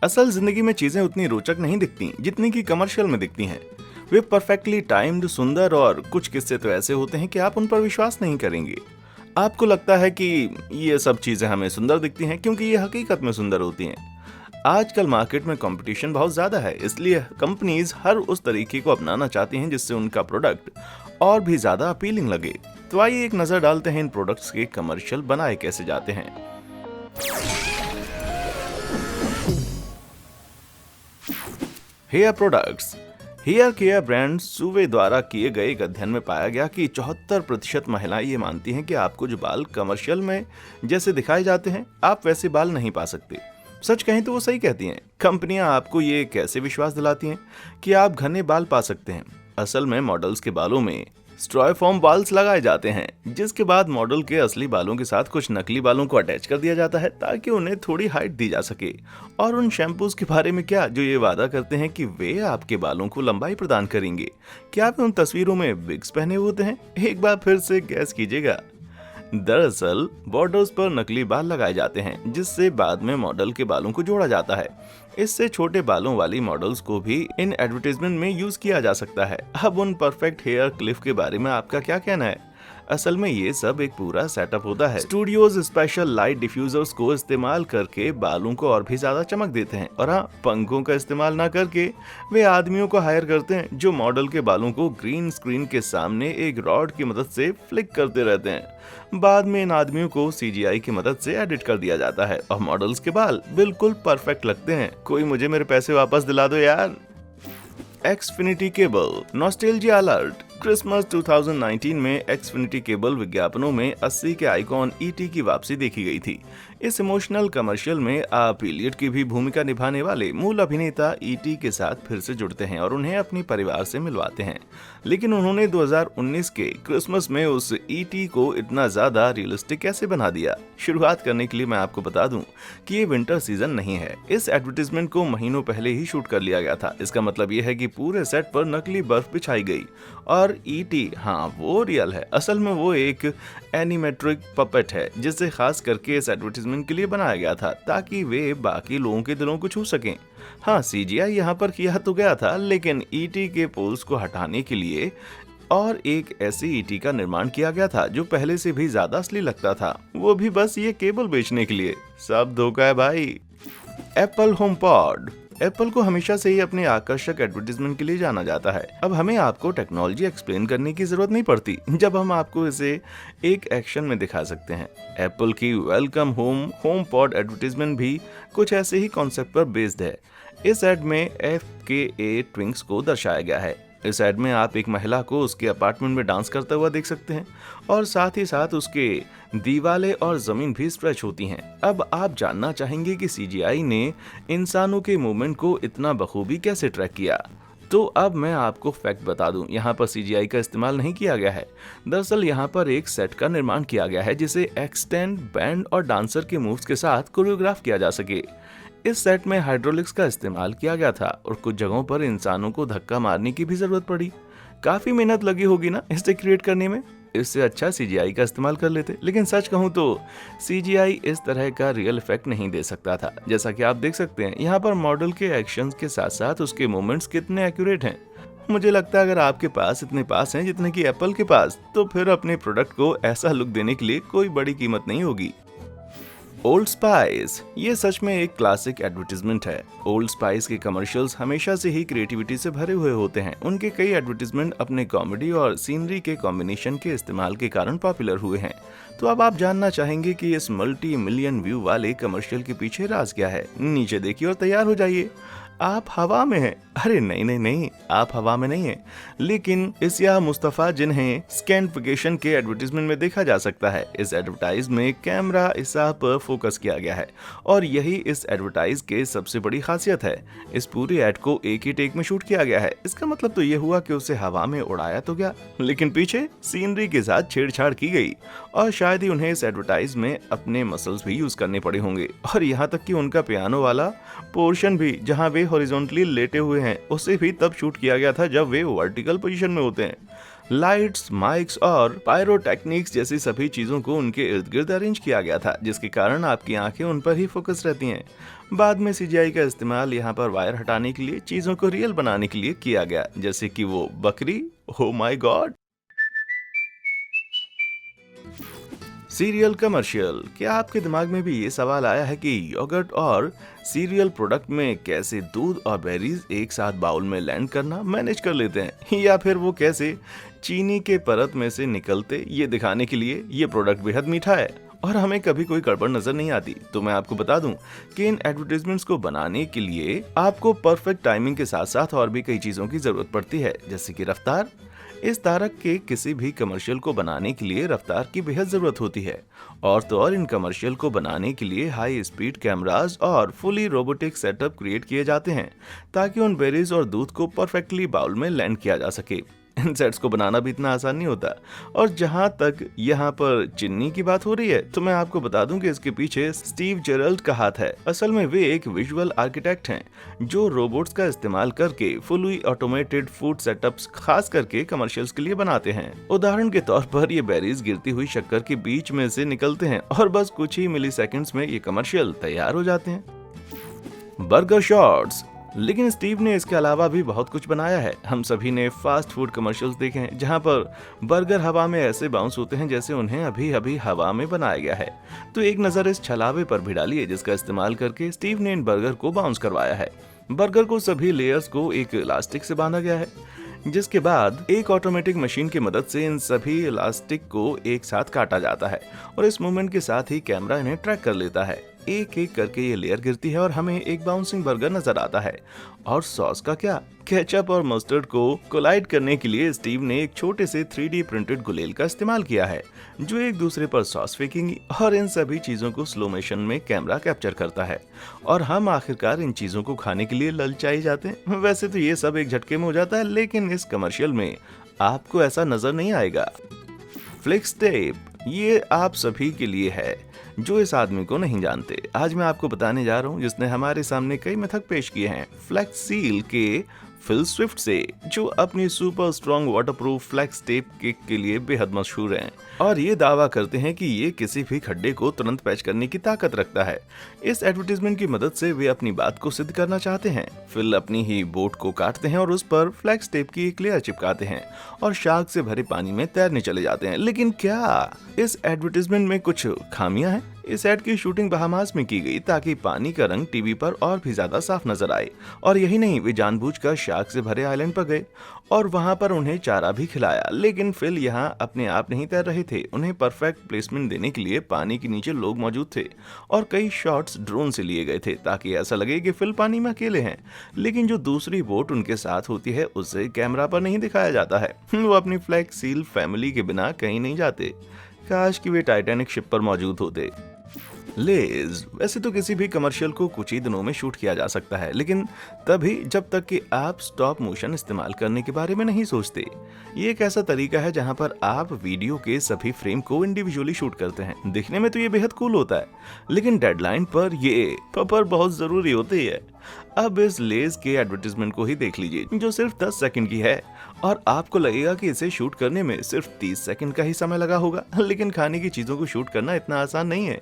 असल जिंदगी में चीजें उतनी रोचक नहीं दिखती जितनी कि कमर्शियल में दिखती हैं। वे परफेक्टली टाइम्ड, सुंदर और कुछ किस्से तो ऐसे होते हैं कि आप उन पर विश्वास नहीं करेंगे। आपको लगता है कि ये सब चीजें हमें सुंदर दिखती हैं क्योंकि ये हकीकत में सुंदर होती हैं। आजकल मार्केट में कंपटीशन बहुत ज्यादा है, इसलिए कंपनीज हर उस तरीके को अपनाना चाहती हैं जिससे उनका प्रोडक्ट और भी ज्यादा अपीलिंग लगे। तो आइए एक नजर डालते हैं इन प्रोडक्ट्स के कमर्शियल बनाए कैसे जाते हैं। Hair products. Hair care brand Suave द्वारा किए गए एक अध्ययन में पाया गया कि 74% महिलाएं ये मानती हैं कि आपको जो बाल कमर्शियल में जैसे दिखाए जाते हैं, आप वैसे बाल नहीं पा सकते। सच कहें तो वो सही कहती हैं। कंपनियां आपको ये कैसे विश्वास दिलाती हैं कि आप घने बाल पा सकते हैं? असल में मॉडल्स के बालों में स्ट्रॉयफॉर्म बाल्स लगाए जाते हैं, जिसके बाद मॉडल के असली बालों के साथ कुछ नकली बालों को अटैच कर दिया जाता है ताकि उन्हें थोड़ी हाइट दी जा सके। और उन शैम्पूज के बारे में क्या, जो ये वादा करते हैं कि वे आपके बालों को लंबाई प्रदान करेंगे। क्या आप उन तस्वीरों में विग्स पहने होते हैं? एक बार फिर से गैस कीजिएगा। दरअसल बॉर्डर्स पर नकली बाल लगाए जाते हैं, जिससे बाद में मॉडल के बालों को जोड़ा जाता है। इससे छोटे बालों वाली मॉडल्स को भी इन एडवर्टाइजमेंट में यूज किया जा सकता है। अब उन परफेक्ट हेयर क्लिप के बारे में आपका क्या कहना है? असल में ये सब एक पूरा सेटअप होता है। स्टूडियोज स्पेशल लाइट डिफ्यूजर्स को इस्तेमाल करके बालों को और भी ज्यादा चमक देते हैं, और हाँ, पंखों का इस्तेमाल ना करके वे आदमियों को हायर करते हैं जो मॉडल के बालों को ग्रीन स्क्रीन के सामने एक रॉड की मदद से फ्लिक करते रहते हैं। बाद में इन आदमियों को CGI की मदद से एडिट कर दिया जाता है और मॉडल्स के बाल बिल्कुल परफेक्ट लगते हैं। कोई मुझे मेरे पैसे वापस दिला दो यार। Xfinity cable nostalgia alert. Christmas 2019 में एक्सफिनिटी केबल विज्ञापनों में 80 के आइकॉन ET की वापसी देखी गई थी। इस इमोशनल कमर्शियल में आप इलियट की भी भूमिका निभाने वाले मूल अभिनेता ET के साथ फिर से जुड़ते हैं और उन्हें अपने परिवार से मिलवाते हैं। लेकिन उन्होंने 2019 के क्रिसमस में उस ET को इतना ज्यादा रियलिस्टिक कैसे बना दिया? शुरुआत करने के लिए मैं आपको बता दूं कि ये विंटर सीजन नहीं है। इस एडवर्टाइजमेंट को महीनों पहले ही शूट कर लिया गया था। इसका मतलब ये है कि पूरे सेट पर नकली बर्फ बिछाई गई और ET, हाँ, वो रियल है। असल में वो एक एनिमेट्रिक पपेट है जिसे खास करके इस एडवर्टाइजमेंट के लिए बनाया गया था ताकि वे बाकी लोगों के दिलों को छू सकें। हाँ, CGI यहाँ पर किया तो गया था, लेकिन ET के पोल्स को हटाने के लिए और एक ऐसे ET का निर्माण किया गया था जो पहले से भी ज्यादा असली लगता था, वो भी बस ये केबल बेचने के लिए। सब धोखा है भाई। Apple home pod. एप्पल को हमेशा से ही अपने आकर्षक एडवर्टाइजमेंट के लिए जाना जाता है। अब हमें आपको टेक्नोलॉजी एक्सप्लेन करने की जरूरत नहीं पड़ती जब हम आपको इसे एक एक्शन में दिखा सकते हैं। एप्पल की वेलकम होम पॉड एडवर्टाइजमेंट भी कुछ ऐसे ही कॉन्सेप्ट पर बेस्ड है। इस एड में FKA ट्विंक्स को दर्शाया गया है। इस एड में आप एक महिला को उसके अपार्टमेंट में डांस करता हुआ देख सकते हैं और साथ ही साथ उसके दीवारें और जमीन भी स्ट्रेच होती हैं। अब आप जानना चाहेंगे कि CGI ने इंसानों के मूवमेंट को इतना बखूबी कैसे ट्रैक किया। तो अब मैं आपको फैक्ट बता दूं, यहाँ पर CGI का इस्तेमाल नहीं किया गया है। दरअसल यहाँ पर एक सेट का निर्माण किया गया है जिसे एक्सटेंड, बैंड और डांसर के मूव्स के साथ कोरियोग्राफ किया जा सके। इस सेट में हाइड्रोलिक्स का इस्तेमाल किया गया था और कुछ जगहों पर इंसानों को धक्का मारने की भी जरूरत पड़ी। काफी मेहनत लगी होगी ना इसे क्रिएट करने में। इससे अच्छा CGI का इस्तेमाल कर लेते। लेकिन सच कहूँ तो CGI इस तरह का रियल इफेक्ट नहीं दे सकता था। जैसा कि आप देख सकते हैं यहाँ पर मॉडल के एक्शंस के साथ साथ उसके मूवमेंट्स कितने एक्यूरेट हैं। मुझे लगता है अगर आपके पास इतने पास हैं जितने कि एप्पल के पास, तो फिर अपने प्रोडक्ट को ऐसा लुक देने के लिए कोई बड़ी कीमत नहीं होगी। Old spice. ये सच में एक क्लासिक एडवर्टाइजमेंट है। ओल्ड स्पाइस के कमर्शियल्स हमेशा से ही क्रिएटिविटी से भरे हुए होते हैं। उनके कई एडवर्टाइजमेंट अपने कॉमेडी और सीनरी के कॉम्बिनेशन के इस्तेमाल के कारण पॉपुलर हुए हैं। तो अब आप जानना चाहेंगे कि इस मल्टी मिलियन व्यू वाले कमर्शियल के पीछे राज क्या है? नीचे देखिए और तैयार हो जाइए। आप हवा में हैं। अरे नहीं नहीं नहीं, आप हवा में नहीं हैं, लेकिन इसिया मुस्तफा जिन्हें स्कैनिफिकेशन के एडवर्टाइजमेंट में देखा जा सकता है। इस एडवर्टाइज में कैमरा इसा पर फोकस किया गया है और यही इस एडवर्टाइज के सबसे बड़ी खासियत है। इस पूरी एड को एक ही टेक में शूट किया गया है। इसका मतलब तो ये हुआ कि उसे हवा में उड़ाया तो गया, लेकिन पीछे सीनरी के साथ छेड़छाड़ की गई और शायद ही उन्हें इस एडवर्टाइज में अपने मसल्स भी यूज करने पड़े होंगे। और यहाँ तक कि उनका पियानो वाला पोर्शन भी, जहाँ वे हॉरिजॉन्टली लेटे हुए हैं, उसे भी तब शूट किया गया था जब वे वर्टिकल पोजीशन में होते हैं। लाइट्स, माइक्स और पायरोटेक्निक्स जैसी सभी चीजों को उनके इर्द गिर्द अरेंज किया गया था, जिसके कारण आपकी आंखें उन पर ही फोकस रहती हैं। बाद में सीजीआई का इस्तेमाल यहाँ पर वायर हटाने के लिए, चीजों को रियल बनाने के लिए किया गया, जैसे कि वो बकरी। Oh my God. Serial commercial. क्या आपके दिमाग में भी ये सवाल आया है कि योगर्ट और सीरियल प्रोडक्ट में कैसे दूध और बेरीज एक साथ बाउल में लैंड करना मैनेज कर लेते हैं, या फिर वो कैसे चीनी के परत में से निकलते, ये दिखाने के लिए ये प्रोडक्ट बेहद मीठा है और हमें कभी कोई गड़बड़ नजर नहीं आती। तो मैं आपको बता दूं कि इन एडवर्टाइजमेंट्स को बनाने के लिए आपको परफेक्ट टाइमिंग के साथ साथ और भी कई चीजों की जरूरत पड़ती है, जैसे कि रफ्तार। इस तारक के किसी भी कमर्शियल को बनाने के लिए रफ्तार की बेहद जरूरत होती है, और तो और इन कमर्शियल को बनाने के लिए हाई स्पीड कैमरास और फुली रोबोटिक सेटअप क्रिएट किए जाते हैं, ताकि उन बेरीज और दूध को परफेक्टली बाउल में लैंड किया जा सके। इन सेट्स को बनाना भी इतना आसान नहीं होता। और जहां तक यहाँ पर चिन्नी की बात हो रही है, तो मैं आपको बता दूं कि इसके पीछे स्टीव जेरल्ड का हाथ है। असल में वे एक विजुअल आर्किटेक्ट हैं, जो रोबोट्स का इस्तेमाल करके फुली ऑटोमेटेड फूड सेटअप्स खास करके कमर्शियल्स के लिए बनाते हैं। उदाहरण के तौर पर ये बेरीज गिरती हुई शक्कर के बीच में से निकलते हैं और बस कुछ ही मिलीसेकंड्स में ये कमर्शियल तैयार हो जाते हैं। Burger shots. लेकिन स्टीव ने इसके अलावा भी बहुत कुछ बनाया है। हम सभी ने फास्ट फूड कमर्शियल्स देखे हैं, जहां पर बर्गर हवा में ऐसे बाउंस होते हैं जैसे उन्हें अभी अभी हवा में बनाया गया है। तो एक नज़र इस छलावे पर भी डालिए, जिसका इस्तेमाल करके स्टीव ने इन बर्गर को बाउंस करवाया है। बर्गर को सभी लेयर्स को एक इलास्टिक से बांधा गया है, जिसके बाद एक ऑटोमेटिक मशीन की मदद से इन सभी इलास्टिक को एक साथ काटा जाता है, और इस मूवमेंट के साथ ही कैमरा इन्हें ट्रैक कर लेता है। एक एक करके ये लेयर गिरती है और हमें एक बाउंसिंग बर्गर नजर आता है। और सॉस का क्या? केचप और मस्टर्ड को कोलाइड करने के लिए स्टीव ने एक छोटे से 3D प्रिंटेड गुलेल का इस्तेमाल किया है, जो एक दूसरे पर सॉस फेंकेंगी, और इन सभी चीजों को स्लो मोशन में कैमरा कैप्चर करता है, और हम आखिरकार इन चीजों को खाने के लिए ललचाए जाते हैं। वैसे तो ये सब एक झटके में हो जाता है, लेकिन इस कमर्शियल में आपको ऐसा नजर नहीं आएगा। फ्लेक्स टेप, ये आप सभी के लिए है जो इस आदमी को नहीं जानते। आज मैं आपको बताने जा रहा हूँ जिसने हमारे सामने कई मिथक पेश किए हैं। फ्लेक्स सील के फिल स्विफ्ट से, जो अपनी super strong waterproof Flex Tape के लिए बेहद मशहूर हैं, और ये दावा करते हैं कि ये किसी भी खड्डे को तुरंत पैच करने की ताकत रखता है। इस एडवर्टीजमेंट की मदद से वे अपनी बात को सिद्ध करना चाहते हैं। फिल अपनी ही बोट को काटते हैं और उस पर फ्लेक्स टेप की एक लेयर चिपकाते हैं और शार्क से भरे पानी में तैरने चले जाते हैं। लेकिन क्या इस एडवर्टीजमेंट में कुछ खामियां हैं? इस एड की शूटिंग बहामास में की गई ताकि पानी का रंग टीवी पर और भी ज्यादा साफ नजर आए, और यही नहीं, वे जानबूझकर शार्क से भरे आइलैंड पर गए और वहां पर उन्हें चारा भी खिलाया। लेकिन फिल यहाँ अपने आप नहीं तैर रहे थे, उन्हें परफेक्ट प्लेसमेंट देने के लिए पानी के नीचे लोग मौजूद थे, और कई शॉट्स ड्रोन से लिए गए थे ताकि ऐसा लगे कि फिल पानी में अकेले हैं। लेकिन जो दूसरी बोट उनके साथ होती है उसे कैमरा पर नहीं दिखाया जाता है। वो अपनी फ्लैक्स सील फैमिली के बिना कहीं नहीं जाते। काश कि वे टाइटैनिक शिप पर मौजूद होते। लेज, वैसे तो किसी भी कमर्शियल को कुछ ही दिनों में शूट किया जा सकता है, लेकिन तभी जब तक कि आप स्टॉप मोशन इस्तेमाल करने के बारे में नहीं सोचते। ये एक ऐसा तरीका है जहां पर आप वीडियो के सभी फ्रेम को इंडिविजुअली शूट करते हैं। दिखने में तो ये बेहद कूल होता है, लेकिन डेडलाइन पर ये पपर बहुत जरूरी होती है। अब इस लेज के एडवर्टीजमेंट को ही देख लीजिए, जो सिर्फ 10 सेकंड की है, और आपको लगेगा कि इसे शूट करने में सिर्फ 30 सेकंड का ही समय लगा होगा। लेकिन खाने की चीजों को शूट करना इतना आसान नहीं है।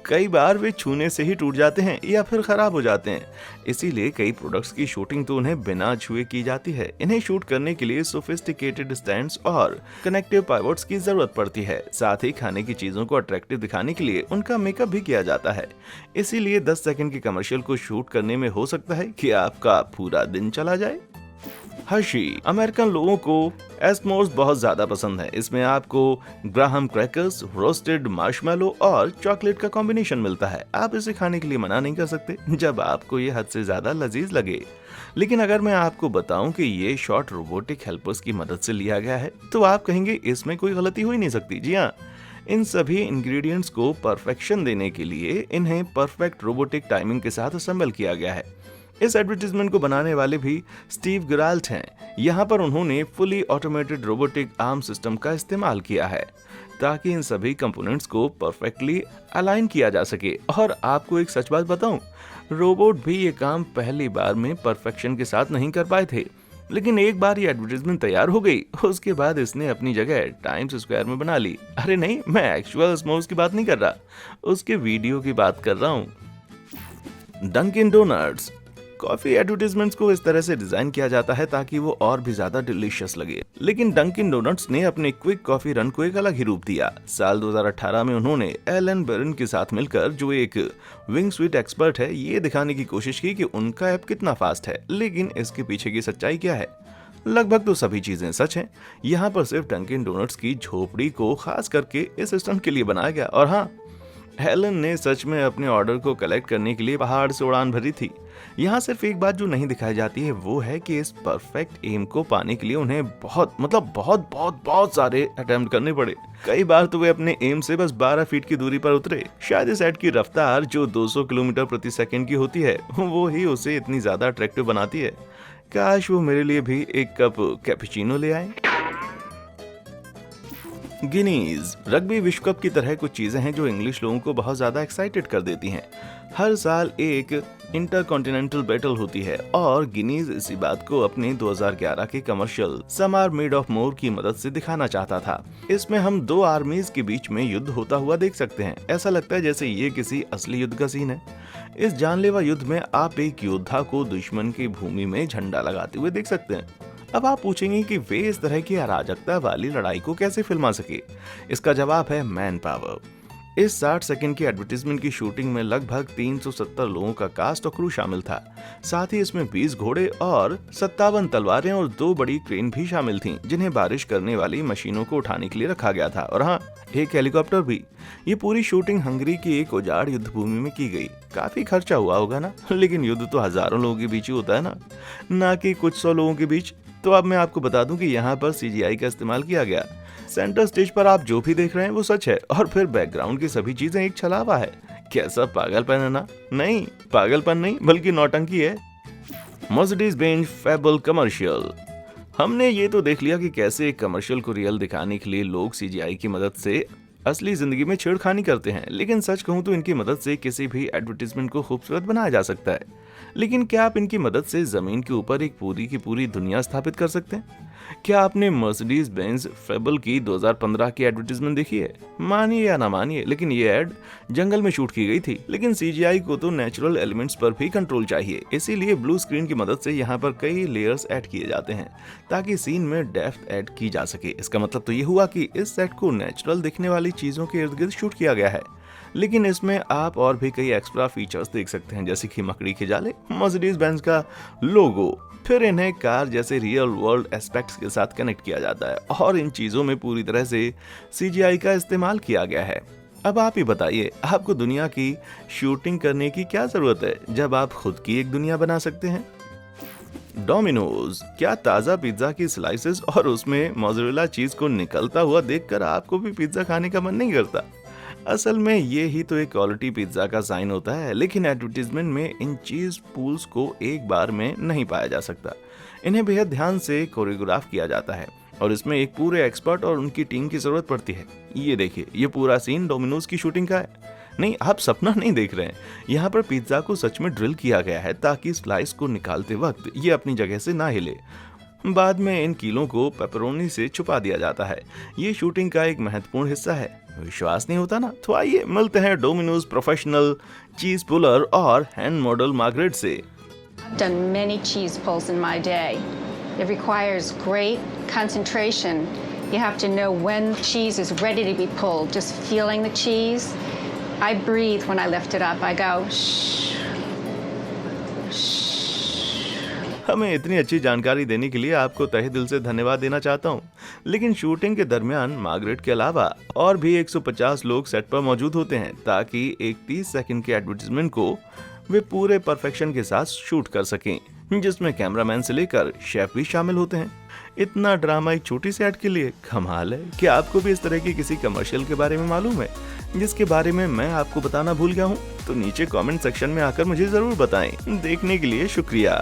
कई बार वे छूने से ही टूट जाते हैं या फिर खराब हो जाते हैं। इसीलिए कई प्रोडक्ट्स की शूटिंग तो उन्हें बिना छुए की जाती है। इन्हें शूट करने के लिए सोफिस्टिकेटेड स्टैंड्स और कनेक्टिव पाइवोट्स की जरूरत पड़ती है। साथ ही खाने की चीजों को अट्रैक्टिव दिखाने के लिए उनका मेकअप भी किया जाता है। इसीलिए 10 सेकंड के कमर्शियल को शूट करने में हो सकता है कि आपका पूरा दिन चला जाए। हर्शी, अमेरिकन लोगों को एस्मोस बहुत ज्यादा पसंद है। इसमें आपको ग्राहम क्रैकर्स, रोस्टेड मार्शमेलो और चॉकलेट का कॉम्बिनेशन मिलता है। आप इसे खाने के लिए मना नहीं कर सकते जब आपको ये हद से ज्यादा लजीज लगे। लेकिन अगर मैं आपको बताऊं कि ये शॉट रोबोटिक हेल्पर्स की मदद से लिया गया है, तो आप कहेंगे इसमें कोई गलती हो ही नहीं सकती। जी हाँ, इन सभी इंग्रेडिएंट्स को परफेक्शन देने के लिए इन्हें परफेक्ट रोबोटिक टाइमिंग के साथ असेंबल किया गया है। इस एडवर्टीजमेंट को बनाने वाले भी स्टीव गिराल्ट हैं। यहाँ पर उन्होंने fully automated robotic arm system का इस्तेमाल किया है ताकि इन सभी कंपोनेंट्स को परफेक्टली अलाइन किया जा सके। और आपको एक सच बात बताऊं, रोबोट भी ये काम पहली बार में परफेक्शन के साथ नहीं कर पाए थे। लेकिन एक बार ये एडवर्टाइजमेंट तैयार हो गई, उसके बाद इसने अपनी जगह टाइम्स स्क्वायर में बना ली। अरे नहीं, मैं एक्चुअल स्मोक्स की बात नहीं कर रहा, उसके वीडियो की बात कर रहा हूँ। Dunkin donuts. कॉफी एडवर्टाइजमेंट्स को इस तरह से डिजाइन किया जाता है ताकि वो और भी ज्यादा डिलीशियस लगे, लेकिन डंकिन डोनट्स ने अपने क्विक कॉफी रन को एक अलग ही रूप दिया। साल 2018 में उन्होंने एलन बेरन के साथ मिलकर, जो एक विंग स्वीट एक्सपर्ट है, ये दिखाने की कोशिश की कि उनका ऐप कितना फास्ट है। लेकिन इसके पीछे की सच्चाई क्या है? लगभग तो सभी चीजें सच हैं। यहाँ पर सिर्फ डंकिन डोनट्स की झोपड़ी को खास करके इस सिस्टम के लिए बनाया गया। और हाँ, हेलन ने सच में अपने ऑर्डर को कलेक्ट करने के लिए पहाड़ से उड़ान भरी थी। यहाँ सिर्फ एक बात जो नहीं दिखाई जाती है वो है कि इस परफेक्ट एम को पाने के लिए उन्हें बहुत सारे अटेम्प्ट करने पड़े। कई बार तो वे अपने एम से बस 12 फीट की दूरी पर उतरे। शायद इस एड की रफ्तार जो 200 किलोमीटर प्रति सेकंड की होती है वो ही उसे इतनी ज्यादा अट्रैक्टिव बनाती है। काश वो मेरे लिए भी एक कप कैपुचिनो ले आए। गिनीज। रग्बी विश्व कप की तरह कुछ चीजें हैं जो इंग्लिश लोगों को बहुत ज्यादा एक्साइटेड कर देती हैं। हर साल एक इंटरकॉन्टिनेंटल बैटल होती है और गिनीज इसी बात को अपने 2011 के commercial some are made of more की मदद से दिखाना चाहता था। इसमें हम दो आर्मीज के बीच में युद्ध होता हुआ देख सकते हैं। ऐसा लगता है जैसे ये किसी असली युद्ध का सीन है। इस जानलेवा युद्ध में आप एक योद्धा को दुश्मन की भूमि में झंडा लगाते हुए देख सकते हैं। अब आप पूछेंगे कि वे इस तरह की अराजकता वाली लड़ाई को कैसे फिल्मा सके? इसका जवाब है मैन पावर। इस 60 सेकंड की एडवर्टाइजमेंट की शूटिंग में लगभग 370 लोगों का कास्ट और क्रू शामिल था। साथ ही इसमें 20 घोड़े और 57 तलवारें और 2 बड़ी क्रेन भी शामिल थीं, जिन्हें बारिश करने वाली मशीनों को उठाने के लिए रखा गया था। और हाँ, एक हेलीकॉप्टर भी। ये पूरी शूटिंग हंगरी की एक उजाड़ युद्ध भूमि में की गई। काफी खर्चा हुआ होगा ना, लेकिन युद्ध तो हजारों लोगों के बीच ही होता है ना कि कुछ 100 लोगों के बीच। तो अब मैं आपको बता दूं कि यहाँ पर सीजीआई का इस्तेमाल किया गया। सेंटर स्टेज पर आप जो भी देख रहे हैं वो सच है, और फिर बैकग्राउंड की सभी चीजें एक छलावा है। कैसा पागलपन है ना? नहीं, पागलपन नहीं बल्कि नौटंकी है। Mercedes Benz fable commercial. हमने ये तो देख लिया कि कैसे एक कमर्शियल को रियल दिखाने के लिए लोग सीजीआई की मदद से असली जिंदगी में छेड़खानी करते हैं, लेकिन सच कहूं तो इनकी मदद से किसी भी एडवर्टाइजमेंट को खूबसूरत बनाया जा सकता है। लेकिन क्या आप इनकी मदद से जमीन के ऊपर एक पूरी की पूरी दुनिया स्थापित कर सकते हैं? क्या आपने मर्सिडीज बेंज फेबल की 2015 की एडवर्टाइजमेंट देखी है? मानिए या ना मानिए, लेकिन ये एड जंगल में शूट की गई थी। लेकिन सीजीआई को तो नेचुरल एलिमेंट्स पर भी कंट्रोल चाहिए, इसीलिए ब्लू स्क्रीन की मदद से यहाँ पर कई लेयर्स ऐड किए जाते हैं ताकि सीन में डेप्थ ऐड की जा सके। इसका मतलब तो ये हुआ कि इस सेट को नेचुरल दिखने वाली चीजों के इर्द गिर्द शूट किया गया है। लेकिन इसमें आप और भी कई एक्स्ट्रा फीचर्स देख सकते हैं, जैसे कि मकड़ी के जाले, मर्सिडीज बेंज का लोगो, फिर इन्हें कार जैसे रियल वर्ल्ड एस्पेक्ट्स के साथ कनेक्ट किया जाता है और इन चीजों में पूरी तरह से सीजीआई का इस्तेमाल किया गया है। अब आप ही बताइए, आपको दुनिया की शूटिंग करने की क्या जरूरत है जब आप खुद की एक दुनिया बना सकते हैं? डोमिनोज। क्या ताजा पिज्जा की स्लाइसेस और उसमें मोज़रेला चीज को निकलता हुआ देखकर आपको भी पिज्जा खाने का मन नहीं करता? असल में ये ही तो एक क्वालिटी पिज्जा का साइन होता है, लेकिन एडवर्टाइजमेंट में इन चीज पूल्स को एक बार में नहीं पाया जा सकता। इन्हें बेहद ध्यान से कोरियोग्राफ किया जाता है और इसमें एक पूरे एक्सपर्ट और उनकी टीम की जरूरत पड़ती है। ये देखिए, ये पूरा सीन डोमिनोज की शूटिंग का है। नहीं, आप सपना नहीं देख रहे हैं। यहाँ पर पिज्जा को सच में ड्रिल किया गया है ताकि स्लाइस को निकालते वक्त ये अपनी जगह से ना हिले। बाद में इन कीलों को पेपरोनी से छुपा दिया जाता है। ये शूटिंग का एक महत्वपूर्ण हिस्सा है। विश्वास नहीं होता ना? तो आइए मिलते हैं डोमिनोज प्रोफेशनल चीज पुलर और हैंड मॉडल मार्गरेट से। I've done many cheese pulls in my day. It requires great concentration. You have to know when cheese is ready to be pulled. Just feeling the cheese. I breathe when I lift it up. I go shh. हमें इतनी अच्छी जानकारी देने के लिए आपको तहे दिल से धन्यवाद देना चाहता हूँ। लेकिन शूटिंग के दरमियान मार्गरेट के अलावा और भी 150 लोग सेट पर मौजूद होते हैं ताकि एक 30 सेकंड के एडवर्टाइजमेंट को वे पूरे परफेक्शन के साथ शूट कर सकें, जिसमें कैमरामैन से लेकर शेफ भी शामिल होते हैं। इतना ड्रामा एक छोटी सी ऐड के लिए कमाल है। क्या आपको भी इस तरह की किसी कमर्शियल के बारे में मालूम है जिसके बारे में मैं आपको बताना भूल गया हूँ? तो नीचे कमेंट सेक्शन में आकर मुझे जरूर बताएं। देखने के लिए शुक्रिया।